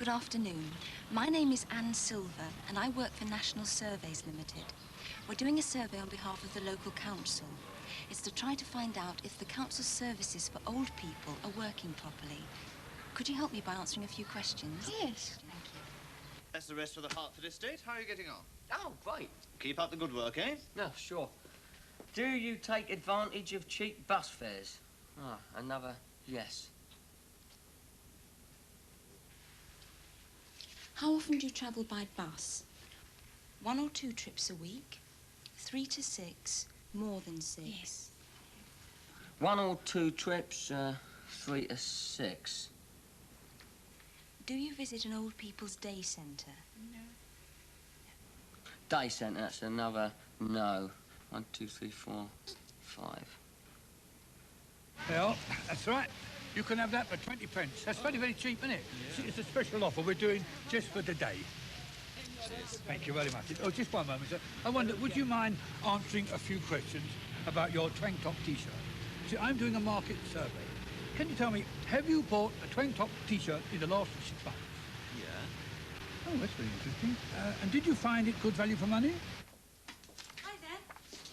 Good afternoon. My name is Anne Silver, and I work for National Surveys Limited. We're doing a survey on behalf of the local council. It's to try to find out if the council's services for old people are working properly. Could you help me by answering a few questions? Yes. Thank you. That's the rest of the Hertford estate. How are you getting on? Oh, great. Keep up the good work, eh? No, sure. Do you take advantage of cheap bus fares? Ah, another yes. How often do you travel by bus? 1 or 2 trips a week? 3 to 6? More than 6? Yes. 1 or 2 trips, 3 to 6. Do you visit an old people's day centre? No. Day centre, that's another no. 1, 2, 3, 4, 5. Well, that's right. You can have that for 20 pence. That's very, very cheap, isn't it? Yeah. It's a special offer we're doing just for today. Thank you very much. Oh, just one moment, sir. I wonder, would you mind answering a few questions about your twang top T-shirt? See, I'm doing a market survey. Can you tell me, have you bought a twang top T-shirt in the last 6 months? Yeah. Oh, that's very interesting. And did you find it good value for money? Hi there.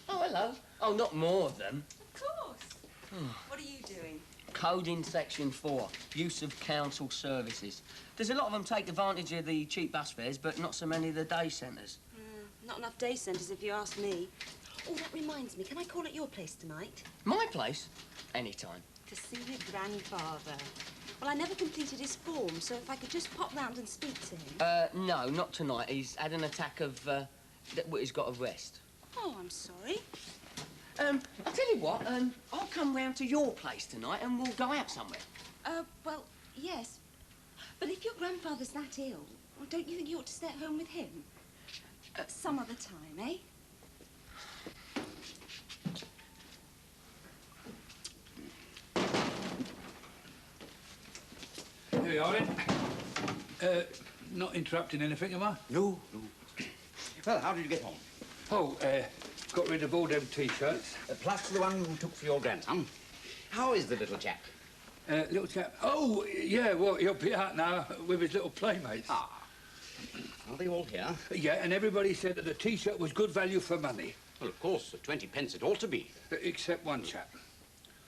Oh, hello. Oh, not more of them. Of course. What are you doing? Coding section 4, use of council services. There's a lot of them take advantage of the cheap bus fares, but not so many of the day centres. Not enough day centres, if you ask me. Oh, that reminds me, can I call at your place tonight? My place? Anytime. To see your grandfather. Well, I never completed his form, so if I could just pop round and speak to him. No, not tonight. He's had an attack of, he's got a rest. Oh, I'm sorry. I'll tell you what, I'll come round to your place tonight and we'll go out somewhere. Well, yes. But if your grandfather's that ill, well, don't you think you ought to stay at home with him? Some other time, eh? Here we are, then. Not interrupting anything, am I? No, no. Well, how did you get on? Oh, got rid of all them T-shirts. Plus the one you took for your grandson. How is the little chap? Little chap. Oh, yeah, well, he'll be out now with his little playmates. Ah. Are they all here? Yeah, and everybody said that the T-shirt was good value for money. Well, of course, for 20 pence it ought to be. Except one chap.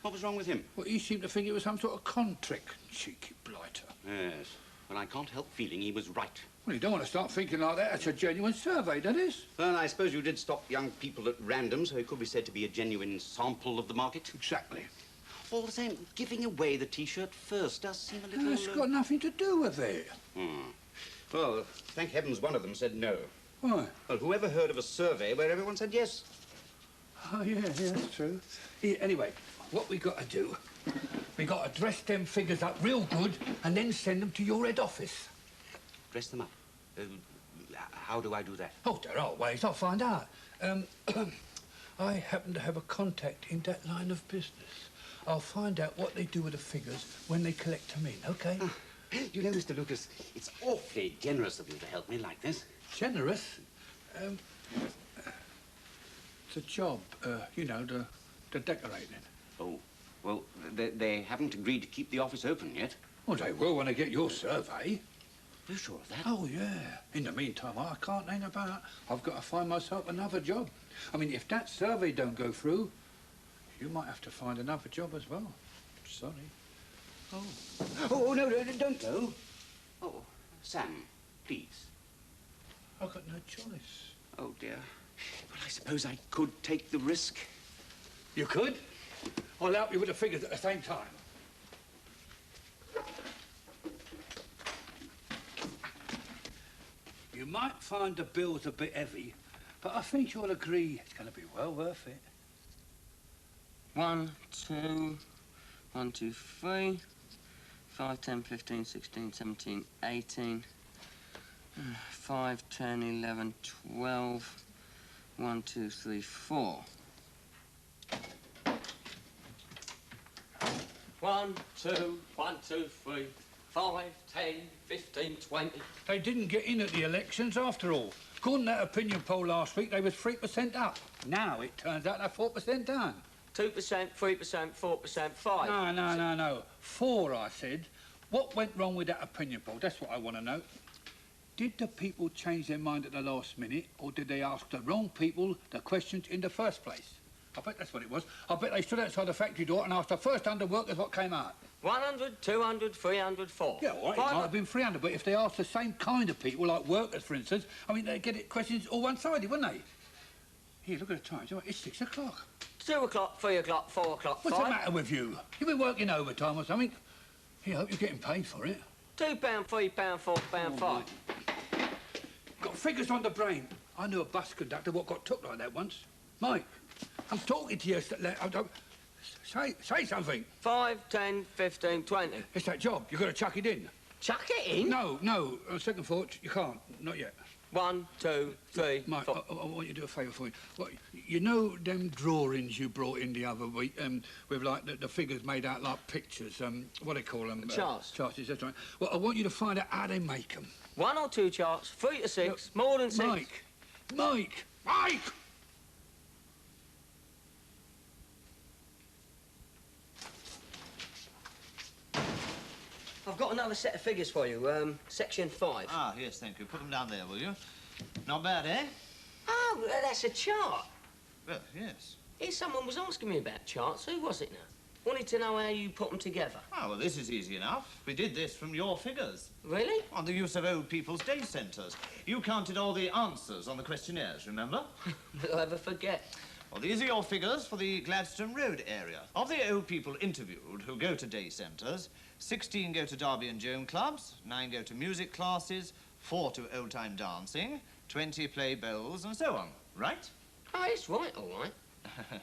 What was wrong with him? Well, he seemed to think it was some sort of con trick. Cheeky blighter. Yes. Well, I can't help feeling he was right. Well, you don't want to start thinking like that. It's a genuine survey, that is. Well, I suppose you did stop young people at random, so it could be said to be a genuine sample of the market. Exactly. All the same, giving away the T-shirt first does seem a little... It's got nothing to do with it. Well, thank heavens one of them said no. Why? Well, whoever heard of a survey where everyone said yes? Oh, yeah, that's true. Yeah, anyway, what we got to do, we got to dress them figures up real good and then send them to your head office. Dress them up? How do I do that? Oh, there are ways. I'll find out. I happen to have a contact in that line of business. I'll find out what they do with the figures when they collect them in, OK? You know, Mr. Lucas, it's awfully generous of you to help me like this. Generous? It's a job, you know, the decorating. Oh, well, they haven't agreed to keep the office open yet. Well, they will when they get your survey. Are you sure of that? Oh, yeah. In the meantime, I can't hang about. I've got to find myself another job. I mean, if that survey don't go through, you might have to find another job as well. Sorry. Oh. Oh, no, don't go. Oh, Sam, please. I've got no choice. Oh, dear. Well, I suppose I could take the risk. You could? I'll help you with the figures at the same time. You might find the bills a bit heavy, but I think you'll agree it's going to be well worth it. 1, 2, 1, 2, 3, 5, 10, 15, 16, 17, 18, 5, 10, 11, 12, 1, 2, 3, 4. 1, 2, 1, 2, 3, 5, 10, 15, 20. They didn't get in at the elections after all. According to that opinion poll last week, they was 3% up. Now it turns out they're 4% down. 2%, 3%, 4%, 5%. No. 4, I said. What went wrong with that opinion poll? That's what I want to know. Did the people change their mind at the last minute, or did they ask the wrong people the questions in the first place? I bet that's what it was. I bet they stood outside the factory door and asked the first 100 workers what came out. 100, 200, 300, 400. Yeah, all right, it might have been 300, but if they asked the same kind of people, like workers, for instance, I mean, they'd get it questions all one-sided, wouldn't they? Here, look at the time. It's 6 o'clock. 2 o'clock, 3 o'clock, 4 o'clock, 5. What's the matter with you? You've been working overtime or something? Here, I hope you're getting paid for it. £2, £3, £4, £5. Got figures on the brain. I knew a bus conductor what got took like that once. Mike, I'm talking to you. Say something. 5, 10, 15, 20. It's that job. You've got to chuck it in. Chuck it in? No. Second thought, you can't. Not yet. 1, 2, 3, Mike, 4. I want you to do a favour for me. What, you know them drawings you brought in the other week, with, like, the figures made out like pictures, what do they call them? Charts. Charts, that's right. Well, I want you to find out how they make them. 1 or 2 charts, 3 to 6, more than 6. Mike! I've got another set of figures for you, section 5. Ah, yes, thank you. Put them down there, will you? Not bad, eh? Oh, that's a chart. Well, yes. Here someone was asking me about charts. Who was it now? Wanted to know how you put them together. Ah, well, this is easy enough. We did this from your figures. Really? On the use of old people's day centres. You counted all the answers on the questionnaires, remember? Will I ever forget? Well, these are your figures for the Gladstone Road area. Of the old people interviewed who go to day centres, 16 go to Derby and Joan clubs, 9 go to music classes, 4 to old-time dancing, 20 play bowls, and so on. Right? Oh, it's right, all right.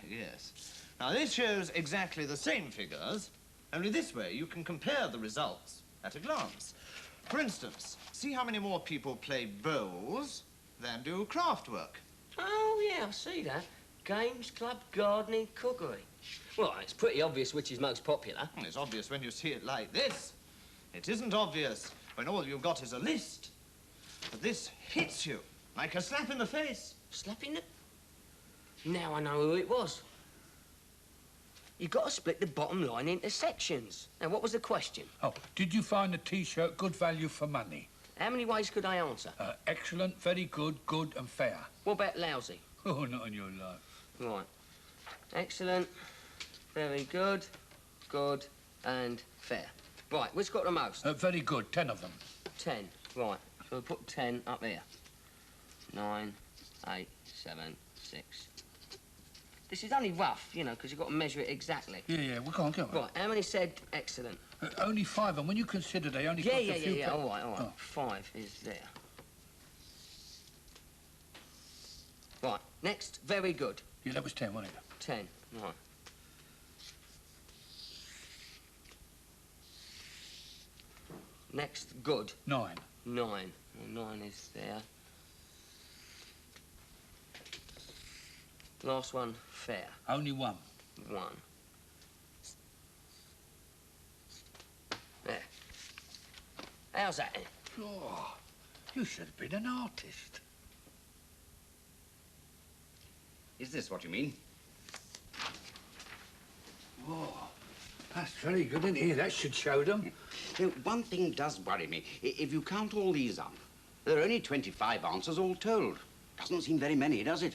Yes. Now, this shows exactly the same figures, only this way you can compare the results at a glance. For instance, see how many more people play bowls than do craft work. Oh, yeah, I see that. Games, club, gardening, cookery. Well, it's pretty obvious which is most popular. Well, it's obvious when you see it like this. It isn't obvious when all you've got is a list. But this hits you like a slap in the face. Slap in the... Now I know who it was. You've got to split the bottom line into sections. Now, what was the question? Oh, did you find the T-shirt good value for money? How many ways could I answer? Excellent, very good, good and fair. What about lousy? Oh, not on your life. Right. Excellent, very good, good and fair. Right, which got the most? Very good, 10 of them. 10, right. So we'll put 10 up here. 9, 8, 7, 6. This is only rough, you know, because you've got to measure it exactly. Yeah, well, go on. Right, how many said excellent? Only 5, and when you consider they only cost a few... All right. Oh. 5 is there. Right, next, very good. Yeah, that was 10, wasn't it? 10, right. Next, good. 9. 9. Well, 9 is there. Last one, fair. Only 1. 1. There. How's that, then? Oh, you should have been an artist. Is this what you mean? Oh, that's very good, isn't it? That should show them. You know, one thing does worry me. If you count all these up, there are only 25 answers all told. Doesn't seem very many, does it?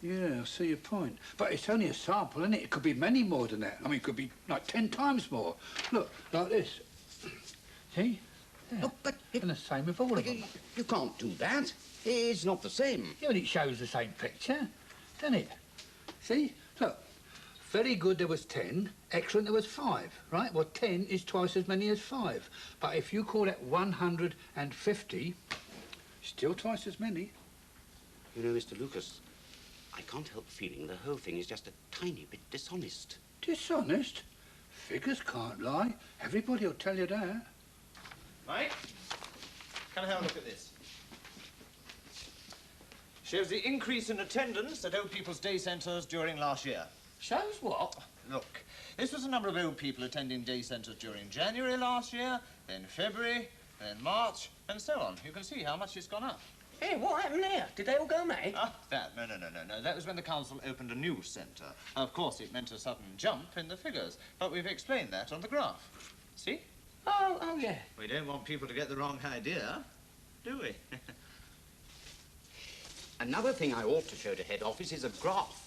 Yeah, I see your point. But it's only a sample, isn't it? It could be many more than that. I mean, it could be like 10 times more. Look, like this. See? Yeah. Oh, but... And the same with all of them. You can't do that. It's not the same. Yeah, but it shows the same picture, doesn't it? See? Look, very good there was 10, excellent there was 5, right? Well, 10 is twice as many as 5. But if you call it 150, still twice as many. You know, Mr. Lucas, I can't help feeling the whole thing is just a tiny bit dishonest. Dishonest? Figures can't lie. Everybody will tell you that. Mike, come and have a look at this. Shows the increase in attendance at old people's day centres during last year. Shows what? Look, this was the number of old people attending day centres during January last year, then February, then March, and so on. You can see how much it's gone up. Hey, what happened there? Did they all go mad? Ah, that, no. That was when the council opened a new centre. Of course, it meant a sudden jump in the figures, but we've explained that on the graph. See? Oh, yeah. We don't want people to get the wrong idea, do we? Another thing I ought to show to head office is a graph.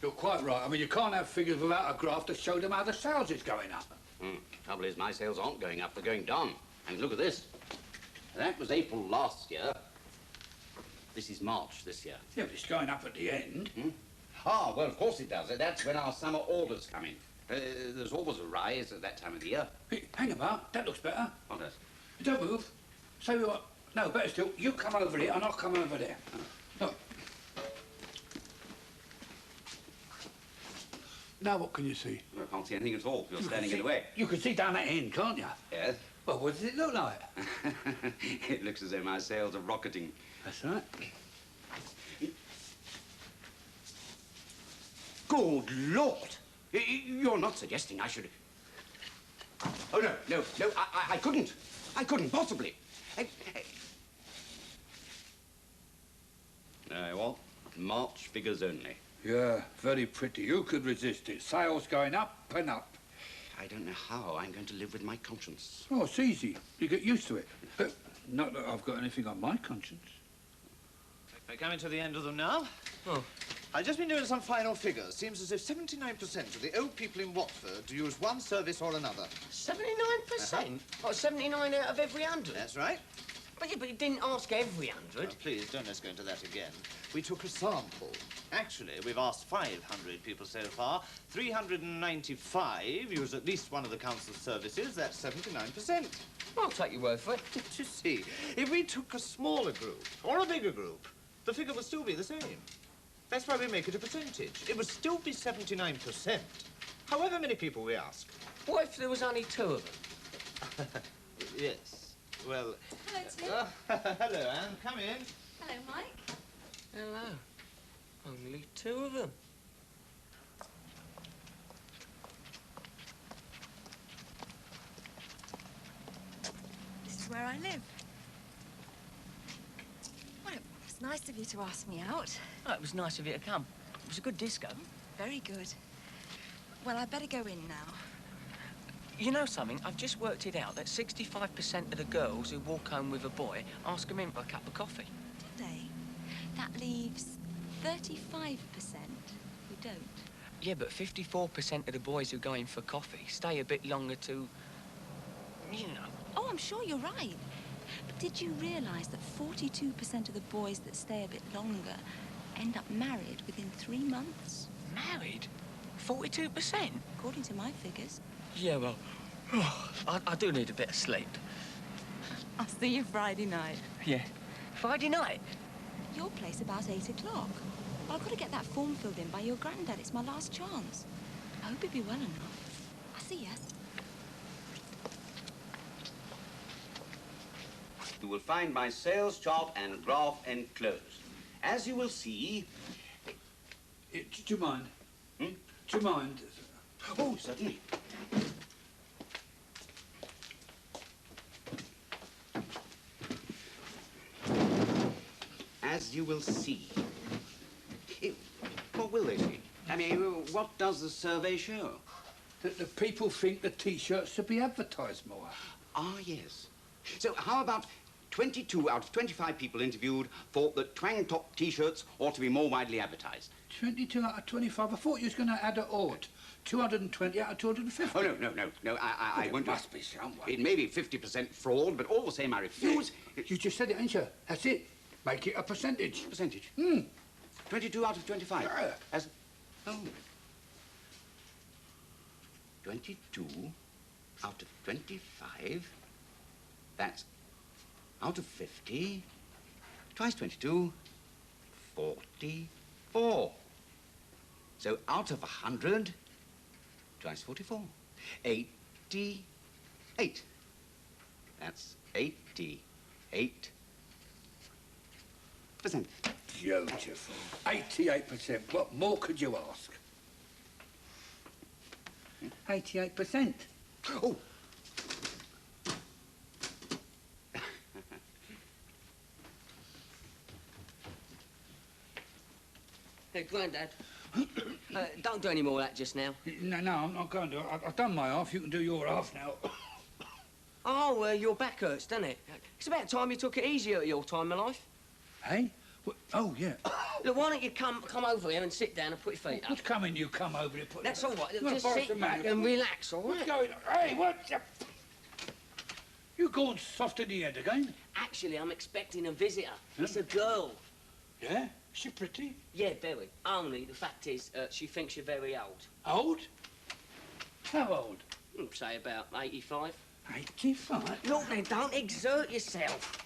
You're quite right. I mean, you can't have figures without a graph to show them how the sales is going up. Trouble is, my sales aren't going up, they're going down. I mean, look at this. That was April last year. This is March this year. Yeah, but it's going up at the end. Ah, well, of course it does. That's when our summer orders come in. There's always a rise at that time of the year. Hey, hang about. That looks better. What does? Don't move. Say what? No, better still. You come over here and I'll come over there. Look. Now what can you see? I can't see anything at all. You're standing in the way. You can see down that end, can't you? Yes. Well, what does it look like? It looks as though my sales are rocketing. That's right. Good Lord! You're not suggesting I should... Oh, no, I couldn't. I couldn't possibly. What? March figures only. Yeah, very pretty. Who could resist it? Sales going up and up. I don't know how I'm going to live with my conscience. Oh, it's easy. You get used to it. Not that I've got anything on my conscience. We're coming to the end of them now. Oh. I've just been doing some final figures. Seems as if 79% of the old people in Watford use one service or another. 79%? What, 79 out of every 100? That's right. But you didn't ask every 100. Oh, please, don't let's go into that again. We took a sample. Actually, we've asked 500 people so far. 395 use at least one of the council's services. That's 79%. I'll take your word for it. You see, if we took a smaller group or a bigger group, the figure would still be the same. That's why we make it a percentage. It would still be 79%, however many people we ask. What if there was only 2 of them? Yes. Well... Hello, Tim. Hello, Anne. Come in. Hello, Mike. Hello. Only 2 of them. This is where I live. Well, it was nice of you to ask me out. Oh, it was nice of you to come. It was a good disco. Very good. Well, I better go in now. You know something? I've just worked it out that 65% of the girls who walk home with a boy ask him in for a cup of coffee. Do they? That leaves 35% who don't. Yeah, but 54% of the boys who go in for coffee stay a bit longer to, you know. Oh, I'm sure you're right. But did you realise that 42% of the boys that stay a bit longer end up married within 3 months? Married? 42%? According to my figures. Yeah, well, I do need a bit of sleep. I'll see you Friday night. Yeah. Friday night? Your place about 8 o'clock. Well, I've got to get that form filled in by your granddad. It's my last chance. I hope he'll be well enough. I'll see you. You will find my sales chart and graph enclosed. As you will see... Do you mind? Do you mind? Oh, certainly. As you will see... What will they see? I mean, what does the survey show? That the people think the T-shirts should be advertised more. Ah, yes. So how about 22 out of 25 people interviewed thought that twang-top T-shirts ought to be more widely advertised? 22 out of 25? I thought you was going to add a ought. 220 out of 250. Oh, no, I won't... There must be someone. It may be 50% fraud, but all the same, I refuse... You just said it, ain't you? That's it. Make it a percentage. Percentage? 22 out of 25? Yeah. As... Oh. 22 out of 25? That's out of 50. Twice 22, 44. So out of 100, twice 44, 88. That's 88%. Beautiful. 88%. What more could you ask? 88%. Oh! Hey, Grandad. Don't do any more of that just now. No, I'm not going to. I've done my half. You can do your half now. Oh, your back hurts, doesn't it? It's about time you took it easier at your time of life. Hey? What? Oh, yeah. Look, why don't you come over here and sit down and put your feet up? What's coming you come over here? Put That's all right. Look, Well, just borrow sit some back money. and relax, all What's right? going on? Hey, what's up? You going soft in the head again? Actually, I'm expecting a visitor. It's a girl. Yeah? Is she pretty? Yeah, very. Only the fact is, she thinks you're very old. Old? How old? Say about 85. 85? Look, then, don't exert yourself.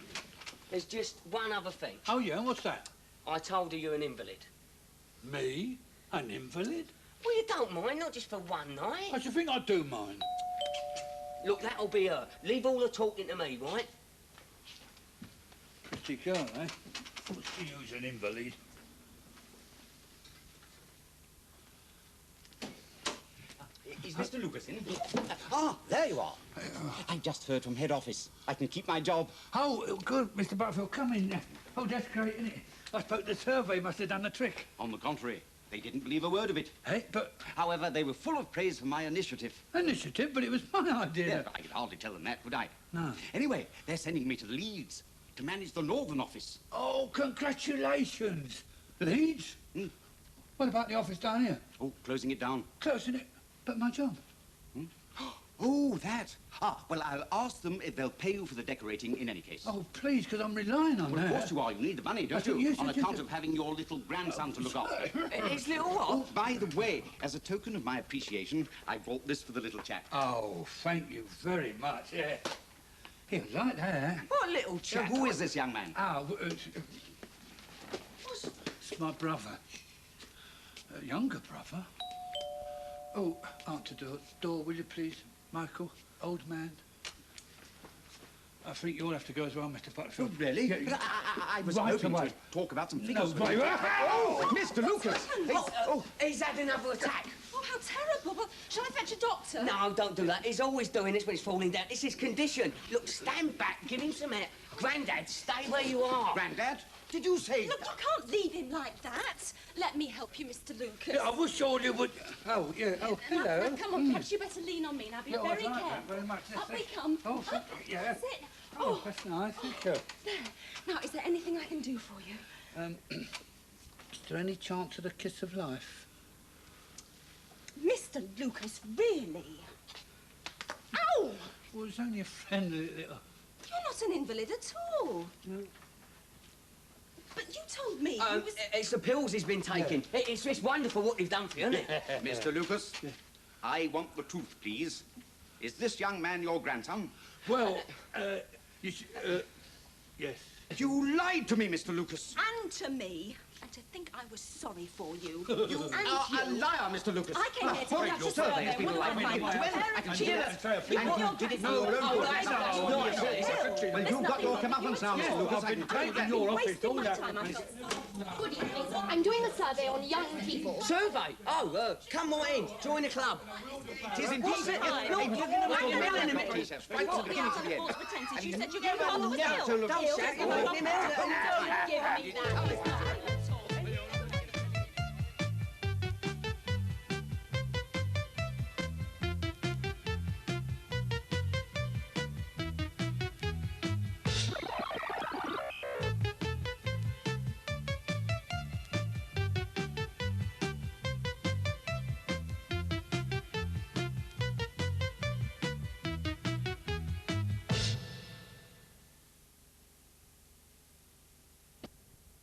There's just one other thing. Oh, yeah? What's that? I told her you're an invalid. Me? An invalid? Well, you don't mind, not just for one night. I should think I do mind. Look, that'll be her. Leave all the talking to me, right? Pretty girl, eh? What's she use an invalid? Is Mr. Lucas in? Ah, there you are. I just heard from head office. I can keep my job. Oh, good, Mr. Butterfield. Come in. Oh, that's great, isn't it? I suppose the survey must have done the trick. On the contrary, they didn't believe a word of it. Hey, but However, they were full of praise for my initiative. initiative, but it was my idea. Yeah, but I could hardly tell them that, could I? No. Anyway, they're sending me to Leeds to manage the northern office. Oh, congratulations. Leeds? Hmm. What about the office down here? Oh, closing it down. Closing it. But my job. Oh, that. Ah, well, I'll ask them if they'll pay you for the decorating in any case. Oh, please, because I'm relying on Well, that. of course you are. You need the money, don't you? Yes, On yes, account yes. of having your little grandson to look after. It's little what? Oh, by the way, as a token of my appreciation, I brought this for the little chap. Oh, thank you very much. Yeah. He'll like that. What little So chap? who is this young man? Oh, it's my brother. A younger brother. Oh, answer the door, will you please, Michael? Old man. I think you'll have to go as well, Mr. Butterfield. Oh, really? Yeah, But I was Right hoping away. to talk about some No, figures. right. Oh, Mr. Lucas! He's had another attack. Oh, how terrible. Well, shall I fetch a doctor? No, don't do that. He's always doing this when he's falling down. It's his condition. Look, stand back, give him some air. Grandad, stay where you are. Grandad, did you say... Look, you can't leave him like that. Let me help you, Mr. Lucas. Yeah, I wish all you would... Oh, yeah. Oh, hello. Now, come on, perhaps you better lean on me. Now, be Yeah, very I'd like careful. that very much. Up we come. Oh, thank you, yeah. That's it. Oh, that's nice. Thank you. There. Now, is there anything I can do for you? Is there any chance of a kiss of life? Mr. Lucas, really? Ow! Well, it's only a friendly little... You're not an invalid at all. No. But you told me he was... It's the pills he's been taking. It's wonderful what they've done for you, isn't it? Mr. Lucas, I want the truth, please. Is this young man your grandson? Well, yes. You lied to me, Mr. Lucas. And to me. And to think I was sorry for you. You and A you. liar, Mr. Lucas. I came here to Well, conduct your a survey survey. has been One of like my well, I can see that. You did it for no, your own good. that's not No, true. yes, Well, Well, you've got your comeuppance now, Mr. Lucas. I can tell you that. your office Wasting all my that. time, I felt. Good evening. I'm doing a survey on young people. Survey? Oh, come right in. Join the club. It is indeed. What's it like? No, Hey, you're you're going gonna to make make a a minute. minute. Right from the beginning to the end. False pretenses. You said you gave me one that was ill. Don't shout. Ill. You made him ill. Don't give me that.